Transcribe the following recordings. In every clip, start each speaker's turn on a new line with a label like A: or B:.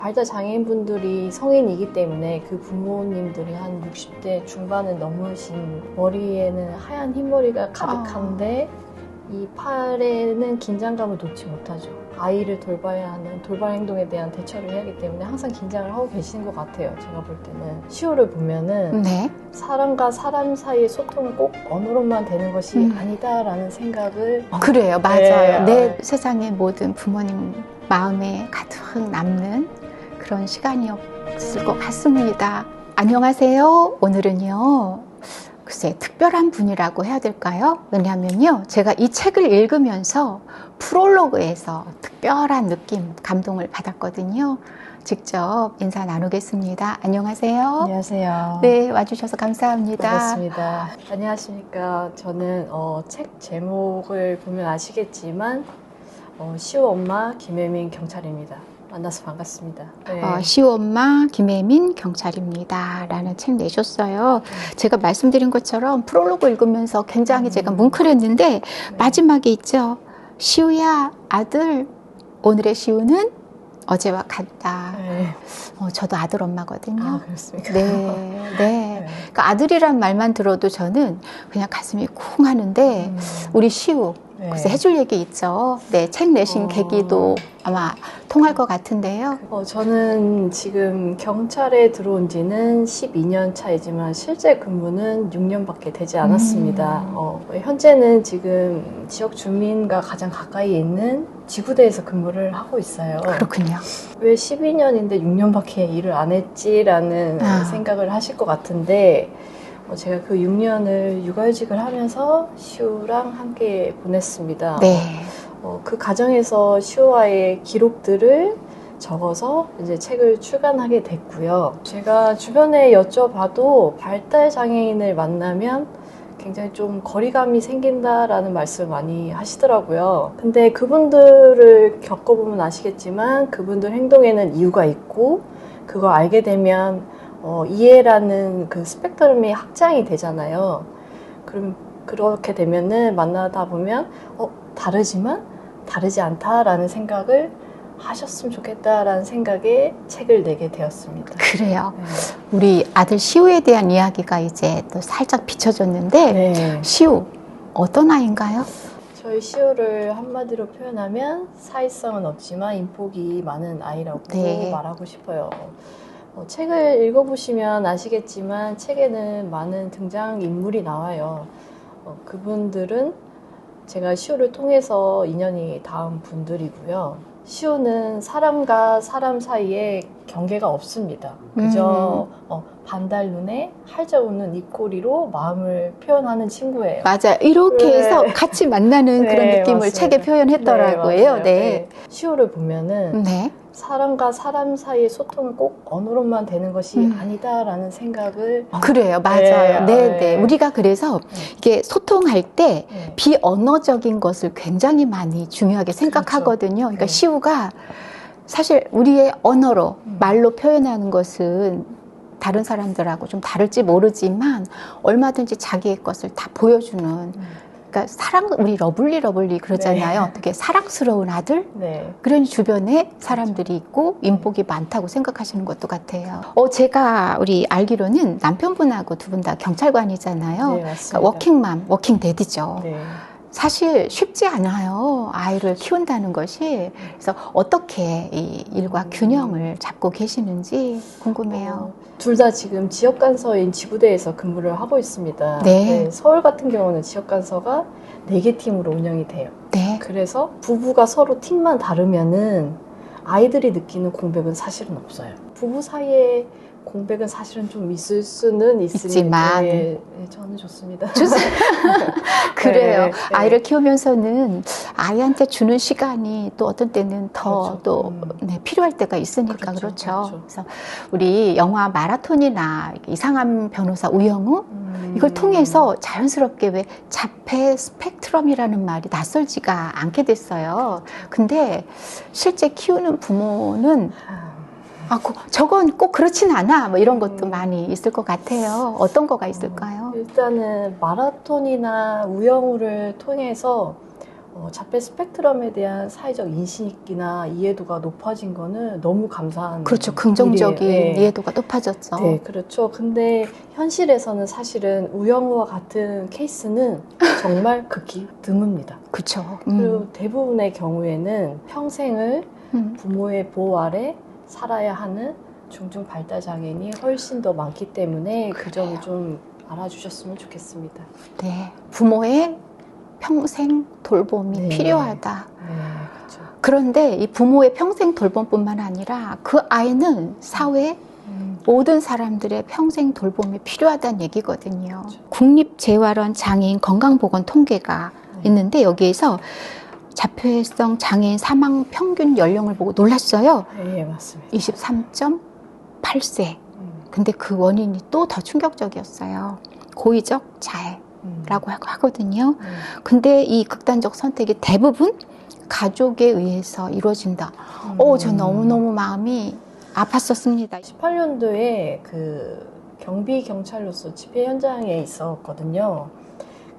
A: 발달 장애인분들이 성인이기 때문에 그 부모님들이 한 60대 중반을 넘으신 머리에는 하얀 흰머리가 가득한데 이 팔에는 긴장감을 놓지 못하죠. 아이를 돌봐야 하는 돌발 행동에 대한 대처를 해야 하기 때문에 항상 긴장을 하고 계시는 것 같아요. 제가 볼 때는. 시호를 보면은 사람과 사람 사이의 소통은 꼭 언어로만 되는 것이 아니다라는 생각을
B: 그래요. 맞아요. 내 세상의 모든 부모님 마음에 가득 남는 그런 시간이었을 것 같습니다. 안녕하세요. 오늘은요. 글쎄 특별한 분이라고 해야 될까요? 왜냐하면요. 제가 이 책을 읽으면서 프롤로그에서 특별한 느낌, 감동을 받았거든요. 직접 인사 나누겠습니다. 안녕하세요.
A: 안녕하세요.
B: 네, 와주셔서 감사합니다.
A: 반갑습니다. 안녕하십니까. 저는 책 제목을 보면 아시겠지만 시호 엄마 김혜민 경찰입니다. 만나서 반갑습니다. 네.
B: 시호 엄마 김혜민 경찰입니다. 라는 책 내셨어요. 제가 말씀드린 것처럼 프롤로그 읽으면서 굉장히 제가 뭉클했는데 마지막에 있죠. 시우야 아들, 오늘의 시우는 어제와 같다. 저도 아들 엄마거든요.
A: 아, 그렇습니까?
B: 네. 그러니까 아들이란 말만 들어도 저는 그냥 가슴이 쿵 하는데 우리 시우 글쎄 해줄 얘기 있죠. 네, 책 내신 계기도 아마 통할 것 같은데요.
A: 저는 지금 경찰에 들어온 지는 12년 차이지만 실제 근무는 6년밖에 되지 않았습니다. 현재는 지금 지역 주민과 가장 가까이 있는 지구대에서 근무를 하고 있어요.
B: 그렇군요.
A: 왜 12년인데 6년밖에 일을 안 했지라는 생각을 하실 것 같은데 제가 그 6년을 육아휴직을 하면서 시우랑 함께 보냈습니다.
B: 네.
A: 그 과정에서 시우와의 기록들을 적어서 이제 책을 출간하게 됐고요. 제가 주변에 여쭤봐도 발달 장애인을 만나면 굉장히 좀 거리감이 생긴다라는 말씀을 많이 하시더라고요. 근데 그분들을 겪어보면 아시겠지만 그분들 행동에는 이유가 있고 그걸 알게 되면 이해라는 그 스펙트럼이 확장이 되잖아요. 그럼 그렇게 되면은 만나다 보면 다르지만 다르지 않다라는 생각을 하셨으면 좋겠다라는 생각에 책을 내게 되었습니다.
B: 그래요. 우리 아들 시우에 대한 이야기가 이제 또 살짝 비춰졌는데 시우 어떤 아이인가요?
A: 저희 시우를 한마디로 표현하면 사회성은 없지만 인복이 많은 아이라고 말하고 싶어요. 책을 읽어보시면 아시겠지만 책에는 많은 등장인물이 나와요. 그분들은 제가 시우를 통해서 인연이 닿은 분들이고요. 시우는 사람과 사람 사이에 경계가 없습니다. 그저 반달 눈에 활짝 웃는 입꼬리로 마음을 표현하는 친구예요.
B: 맞아요. 이렇게 해서 같이 만나는 그런 느낌을 맞습니다. 책에 표현했더라고요.
A: 네. 시우를 보면은 사람과 사람 사이의 소통은 꼭 언어로만 되는 것이 아니다라는 생각을
B: 그래요. 맞아요. 네. 우리가 그래서 이게 소통할 때 비언어적인 것을 굉장히 많이 중요하게 생각하거든요. 그러니까 시우가 사실 우리의 언어로 말로 표현하는 것은 다른 사람들하고 좀 다를지 모르지만 얼마든지 자기의 것을 다 보여주는 그러니까 우리 러블리 그러잖아요. 되게 사랑스러운 아들? 그런 주변에 사람들이 있고 인복이 많다고 생각하시는 것도 같아요. 제가 우리 알기로는 남편분하고 두 분 다 경찰관이잖아요. 그러니까 워킹맘, 워킹데디죠. 사실 쉽지 않아요. 아이를 키운다는 것이. 그래서 어떻게 이 일과 균형을 잡고 계시는지 궁금해요.
A: 둘 다 지금 지역간서인 지구대에서 근무를 하고 있습니다. 서울 같은 경우는 지역간서가 4개 팀으로 운영이 돼요. 그래서 부부가 서로 팀만 다르면은 아이들이 느끼는 공백은 사실은 없어요. 부부 사이에 공백은 사실은 좀 있을 수는 있지만 저는 좋습니다.
B: 그래요. 아이를 키우면서는 아이한테 주는 시간이 또 어떤 때는 더 필요할 때가 있으니까 그렇죠. 그래서 우리 영화 마라톤이나 이상한 변호사 우영우 이걸 통해서 자연스럽게 왜 자폐 스펙트럼이라는 말이 낯설지가 않게 됐어요. 근데 실제 키우는 부모는 저건 꼭 그렇진 않아. 뭐 이런 것도 많이 있을 것 같아요. 어떤 거가 있을까요?
A: 일단은 마라톤이나 우영우를 통해서 자폐 스펙트럼에 대한 사회적 인식이나 이해도가 높아진 거는 너무 감사한
B: 그렇죠. 긍정적인
A: 일이에요. 네.
B: 이해도가 높아졌죠.
A: 네, 그렇죠. 근데 현실에서는 사실은 우영우와 같은 케이스는 정말 극히 드뭅니다.
B: 그렇죠.
A: 그리고 대부분의 경우에는 평생을 부모의 보호 아래 살아야 하는 중증 발달 장애인이 훨씬 더 많기 때문에 그 점을 좀 알아주셨으면 좋겠습니다.
B: 네, 부모의 평생 돌봄이
A: 네.
B: 필요하다.
A: 네, 그렇죠.
B: 그런데 이 부모의 평생 돌봄뿐만 아니라 그 아이는 사회 모든 사람들의 평생 돌봄이 필요하다는 얘기거든요.
A: 그렇죠.
B: 국립재활원 장애인 건강보건 통계가 있는데 여기에서 자폐성 장애인 사망 평균 연령을 보고 놀랐어요.
A: 네, 맞습니다.
B: 23.8세. 근데 그 원인이 또 더 충격적이었어요. 고의적 자해라고 하거든요. 근데 이 극단적 선택이 대부분 가족에 의해서 이루어진다. 저 너무너무 마음이 아팠었습니다.
A: 18년도에 그 경비 경찰로서 집회 현장에 있었거든요.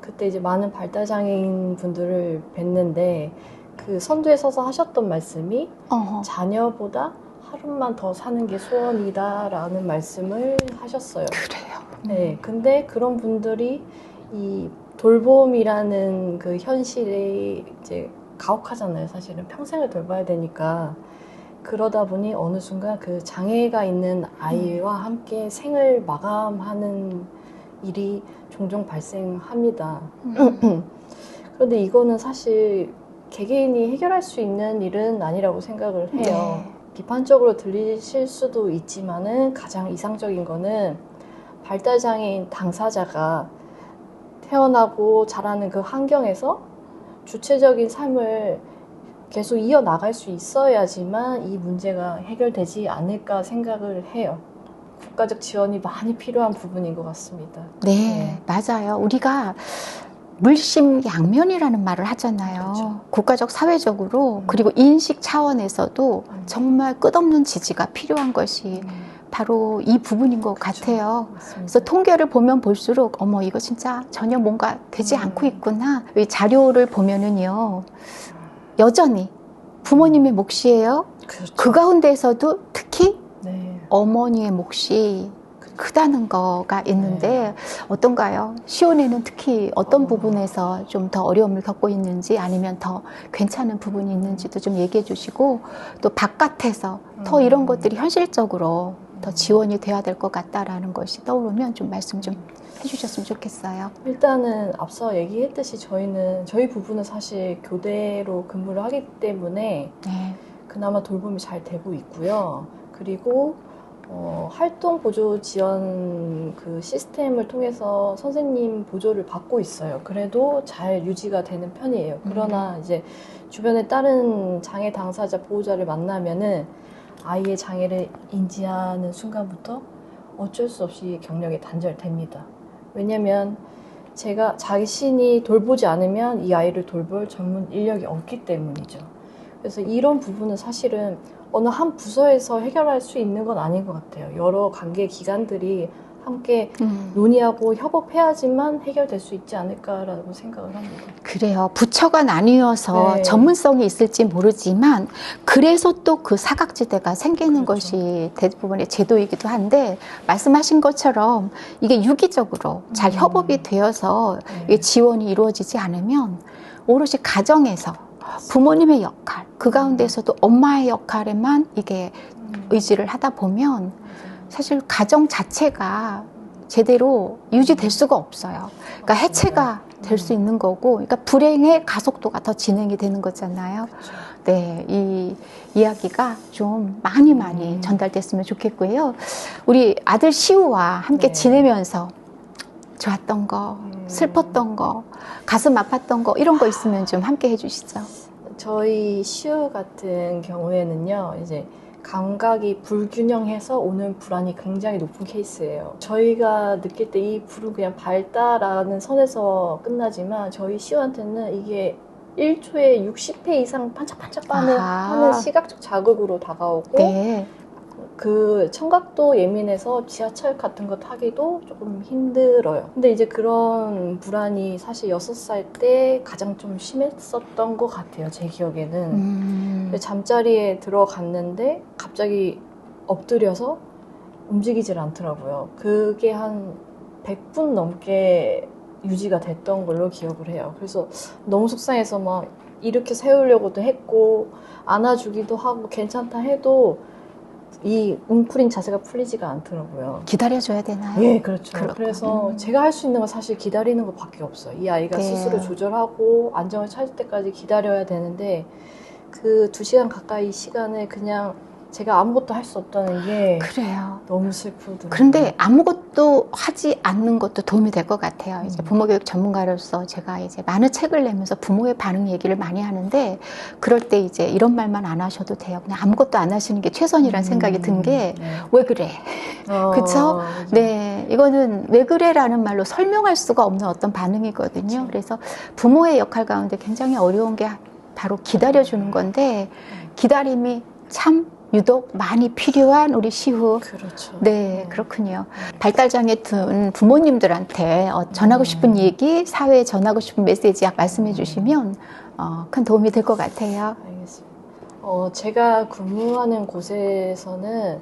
A: 그때 이제 많은 발달 장애인 분들을 뵀는데 그 선두에 서서 하셨던 말씀이 자녀보다 하루만 더 사는 게 소원이다라는 말씀을 하셨어요.
B: 그래요.
A: 네, 근데 그런 분들이 이 돌봄이라는 그 현실에 이제 가혹하잖아요. 사실은 평생을 돌봐야 되니까. 그러다 보니 어느 순간 그 장애가 있는 아이와 함께 생을 마감하는 일이 종종 발생합니다. 그런데 이거는 사실 개개인이 해결할 수 있는 일은 아니라고 생각을 해요.
B: 네.
A: 비판적으로 들리실 수도 있지만은 가장 이상적인 거는 발달장애인 당사자가 태어나고 자라는 그 환경에서 주체적인 삶을 계속 이어나갈 수 있어야지만 이 문제가 해결되지 않을까 생각을 해요. 국가적 지원이 많이 필요한 부분인 것 같습니다.
B: 네, 맞아요. 우리가 물심양면이라는 말을 하잖아요.
A: 그렇죠.
B: 국가적, 사회적으로 그리고 인식 차원에서도 정말 끝없는 지지가 필요한 것이 바로 이 부분인 것
A: 그렇죠.
B: 같아요.
A: 맞습니다.
B: 그래서 통계를 보면 볼수록 이거 진짜 전혀 뭔가 되지 않고 있구나. 이 자료를 보면은요. 여전히 부모님의 몫이에요.
A: 그렇죠.
B: 그 가운데에서도 특히
A: 네.
B: 어머니의 몫이 크다는 거가 있는데 어떤가요? 시온에는 특히 어떤 부분에서 좀 더 어려움을 겪고 있는지 아니면 더 괜찮은 부분이 있는지도 좀 얘기해 주시고 또 바깥에서 더 이런 것들이 현실적으로 더 지원이 돼야 될 것 같다라는 것이 떠오르면 좀 말씀 좀 해주셨으면 좋겠어요.
A: 일단은 앞서 얘기했듯이 저희 부부는 사실 교대로 근무를 하기 때문에
B: 네.
A: 그나마 돌봄이 잘 되고 있고요. 그리고 활동 보조 지원 그 시스템을 통해서 선생님 보조를 받고 있어요. 그래도 잘 유지가 되는 편이에요. 그러나 이제 주변에 다른 장애 당사자 보호자를 만나면은 아이의 장애를 인지하는 순간부터 어쩔 수 없이 경력이 단절됩니다. 왜냐면 제가 자신이 돌보지 않으면 이 아이를 돌볼 전문 인력이 없기 때문이죠. 그래서 이런 부분은 사실은 어느 한 부서에서 해결할 수 있는 건 아닌 것 같아요. 여러 관계 기관들이 함께 논의하고 협업해야지만 해결될 수 있지 않을까라고 생각을 합니다.
B: 그래요. 부처가 나뉘어서
A: 네.
B: 전문성이 있을지 모르지만 그래서 또 그 사각지대가 생기는
A: 그렇죠.
B: 것이 대부분의 제도이기도 한데 말씀하신 것처럼 이게 유기적으로 잘 협업이 되어서 이게 지원이 이루어지지 않으면 오롯이 가정에서 부모님의 역할, 그 가운데서도 엄마의 역할에만 이게 의지를 하다 보면 사실 가정 자체가 제대로 유지될 수가 없어요. 그러니까 해체가 될 수 있는 거고, 그러니까 불행의 가속도가 더 진행이 되는 거잖아요.
A: 그렇죠.
B: 네, 이 이야기가 좀 많이 전달됐으면 좋겠고요. 우리 아들 시우와 함께
A: 네.
B: 지내면서 좋았던 거, 슬펐던 거, 가슴 아팠던 거 이런 거 있으면 좀 함께 해주시죠.
A: 저희 시우 같은 경우에는요, 이제 감각이 불균형해서 오는 불안이 굉장히 높은 케이스예요. 저희가 느낄 때 이 불은 그냥 밝다라는 선에서 끝나지만 저희 시우한테는 이게 1초에 60회 이상 반짝반짝 하는 시각적 자극으로 다가오고
B: 네.
A: 그 청각도 예민해서 지하철 같은 거 타기도 조금 힘들어요. 근데 이제 그런 불안이 사실 6살 때 가장 좀 심했었던 것 같아요. 제 기억에는. 잠자리에 들어갔는데 갑자기 엎드려서 움직이질 않더라고요. 그게 한 100분 넘게 유지가 됐던 걸로 기억을 해요. 그래서 너무 속상해서 막 이렇게 세우려고도 했고 안아주기도 하고 괜찮다 해도 이 웅크린 자세가 풀리지가 않더라고요.
B: 기다려줘야 되나요?
A: 예, 그렇죠.
B: 그렇구나.
A: 그래서 제가 할 수 있는 건 사실 기다리는 것밖에 없어요. 이 아이가
B: 네.
A: 스스로 조절하고 안정을 찾을 때까지 기다려야 되는데 그 2시간 가까이 시간을 그냥 제가 아무것도 할 수 없다는 게
B: 그래요.
A: 너무 슬프더라고요.
B: 그런데 아무것도 하지 않는 것도 도움이 될 것 같아요. 이제 부모교육 전문가로서 제가 이제 많은 책을 내면서 부모의 반응 얘기를 많이 하는데 그럴 때 이제 이런 말만 안 하셔도 돼요. 그냥 아무것도 안 하시는 게 최선이라는 생각이 든 게 왜 그래? 그쵸? 네. 이거는 왜 그래라는 말로 설명할 수가 없는 어떤 반응이거든요.
A: 그쵸.
B: 그래서 부모의 역할 가운데 굉장히 어려운 게 바로 기다려주는 건데 기다림이 참 유독 많이 필요한 우리 시후.
A: 그렇죠.
B: 네, 그렇군요. 발달장애 든 부모님들한테 전하고 싶은 얘기, 사회에 전하고 싶은 메시지 말씀해 주시면 큰 도움이 될 것 같아요.
A: 알겠습니다. 제가 근무하는 곳에서는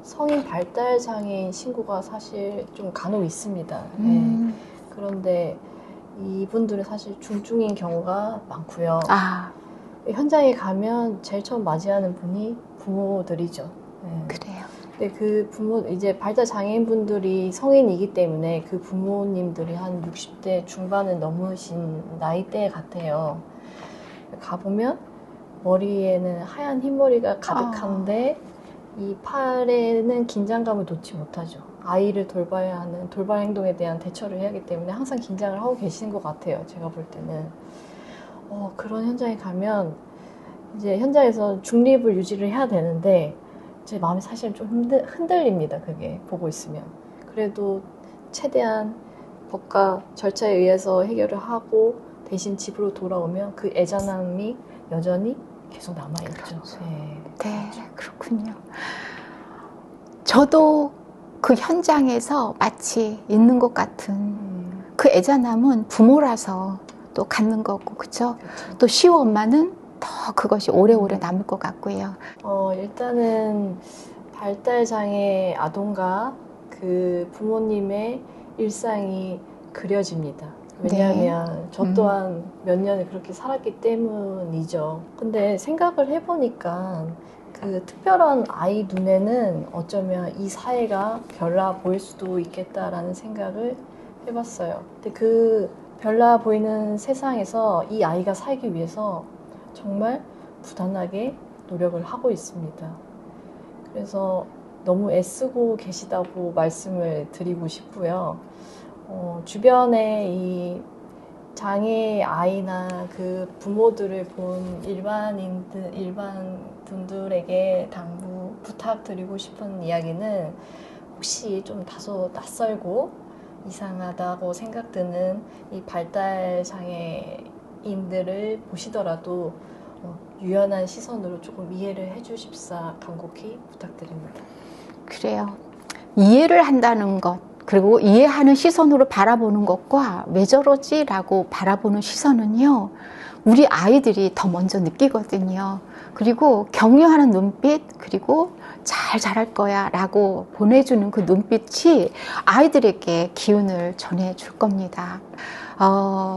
A: 성인 발달장애인 신고가 사실 좀 간혹 있습니다. 네. 그런데 이분들은 사실 중증인 경우가 많고요. 현장에 가면 제일 처음 맞이하는 분이 부모들이죠. 네.
B: 그래요.
A: 근데 그 부모, 이제 발달장애인 분들이 성인이기 때문에 그 부모님들이 한 60대 중반을 넘으신 나이대 같아요. 가보면 머리에는 하얀 흰머리가 가득한데 이 팔에는 긴장감을 놓지 못하죠. 아이를 돌봐야 하는 돌발 행동에 대한 대처를 해야 하기 때문에 항상 긴장을 하고 계시는 것 같아요. 제가 볼 때는. 그런 현장에 가면 이제 현장에서 중립을 유지를 해야 되는데 제 마음이 사실 좀 흔들립니다. 그게 보고 있으면. 그래도 최대한 법과 절차에 의해서 해결을 하고 대신 집으로 돌아오면 그 애잔함이 여전히 계속 남아있죠. 네,
B: 그렇군요. 저도 그 현장에서 마치 있는 것 같은 그 애잔함은 부모라서 또 갖는 거고, 그쵸? 또 시우 엄마는 더 그것이 오래오래 남을 것 같고요.
A: 일단은 발달장애 아동과 그 부모님의 일상이 그려집니다. 왜냐하면 저 또한 몇 년을 그렇게 살았기 때문이죠. 근데 생각을 해보니까 그 특별한 아이 눈에는 어쩌면 이 사회가 별나 보일 수도 있겠다라는 생각을 해봤어요. 근데 그 별나 보이는 세상에서 이 아이가 살기 위해서 정말 부단하게 노력을 하고 있습니다. 그래서 너무 애쓰고 계시다고 말씀을 드리고 싶고요. 주변에 이 장애 아이나 그 부모들을 본 일반 분들에게 당부 부탁드리고 싶은 이야기는 혹시 좀 다소 낯설고 이상하다고 생각드는 이 발달 장애인들을 보시더라도 유연한 시선으로 조금 이해를 해주십사 간곡히 부탁드립니다.
B: 그래요. 이해를 한다는 것, 그리고 이해하는 시선으로 바라보는 것과 왜 저러지? 라고 바라보는 시선은요, 우리 아이들이 더 먼저 느끼거든요. 그리고 격려하는 눈빛, 그리고 잘 자랄 거야 라고 보내주는 그 눈빛이 아이들에게 기운을 전해줄 겁니다.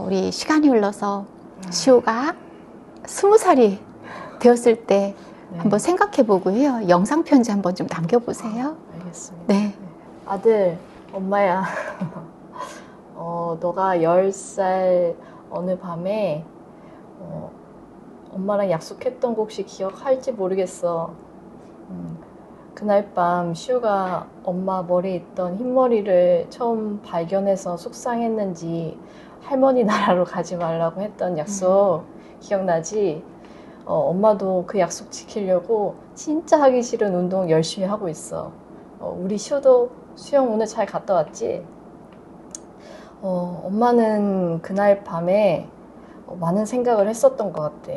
B: 우리 시간이 흘러서 시우가 20살이 되었을 때 한번 생각해 보고요. 영상 편지 한번 좀 남겨보세요.
A: 알겠습니다.
B: 네.
A: 아들, 엄마야. 너가 10살 어느 밤에 엄마랑 약속했던 거 혹시 기억할지 모르겠어. 그날 밤 시우가 엄마 머리에 있던 흰머리를 처음 발견해서 속상했는지 할머니 나라로 가지 말라고 했던 약속 기억나지? 엄마도 그 약속 지키려고 진짜 하기 싫은 운동 열심히 하고 있어. 우리 시우도 수영 오늘 잘 갔다 왔지? 엄마는 그날 밤에 많은 생각을 했었던 것 같아.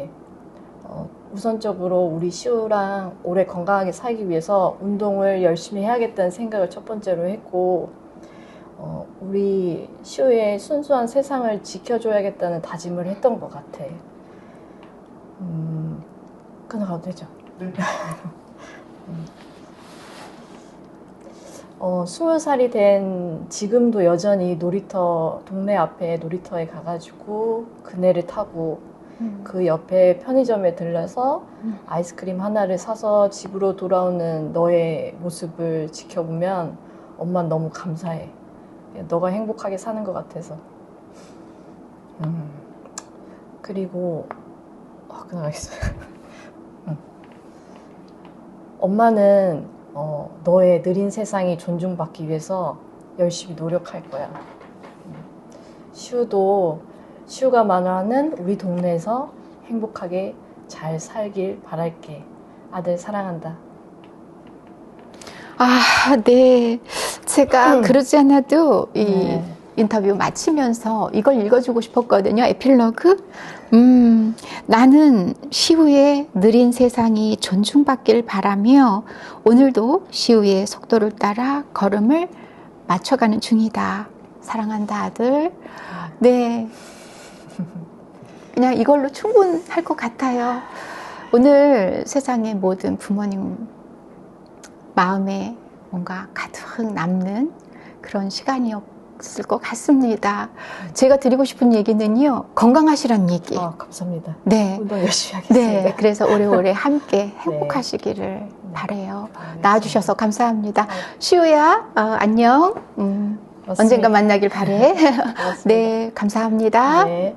A: 우선적으로 우리 시우랑 오래 건강하게 살기 위해서 운동을 열심히 해야겠다는 생각을 첫 번째로 했고, 우리 시우의 순수한 세상을 지켜줘야겠다는 다짐을 했던 것 같아. 끊어가도 되죠? 네. 20살이 된 지금도 여전히 동네 앞에 놀이터에 가가지고 그네를 타고 그 옆에 편의점에 들러서 아이스크림 하나를 사서 집으로 돌아오는 너의 모습을 지켜보면 엄마는 너무 감사해. 너가 행복하게 사는 것 같아서. 그리고 끝나가겠어요. 엄마는 너의 느린 세상이 존중받기 위해서 열심히 노력할 거야. 시우가 말하는 우리 동네에서 행복하게 잘 살길 바랄게. 아들 사랑한다.
B: 네. 제가 그러지 않아도 이 인터뷰 마치면서 이걸 읽어주고 싶었거든요. 에필로그. 나는 시우의 느린 세상이 존중받길 바라며 오늘도 시우의 속도를 따라 걸음을 맞춰가는 중이다. 사랑한다, 아들. 네. 그냥 이걸로 충분할 것 같아요. 오늘 세상의 모든 부모님 마음에 뭔가 가득 남는 그런 시간이었을 것 같습니다. 제가 드리고 싶은 얘기는요, 건강하시란 얘기.
A: 감사합니다.
B: 네.
A: 운동 열심히 하겠습니다.
B: 네. 그래서 오래오래 함께 행복하시기를 바라요. 나와주셔서 감사합니다. 시우야, 안녕. 언젠가 만나길 바래. 네. 감사합니다.
A: 네.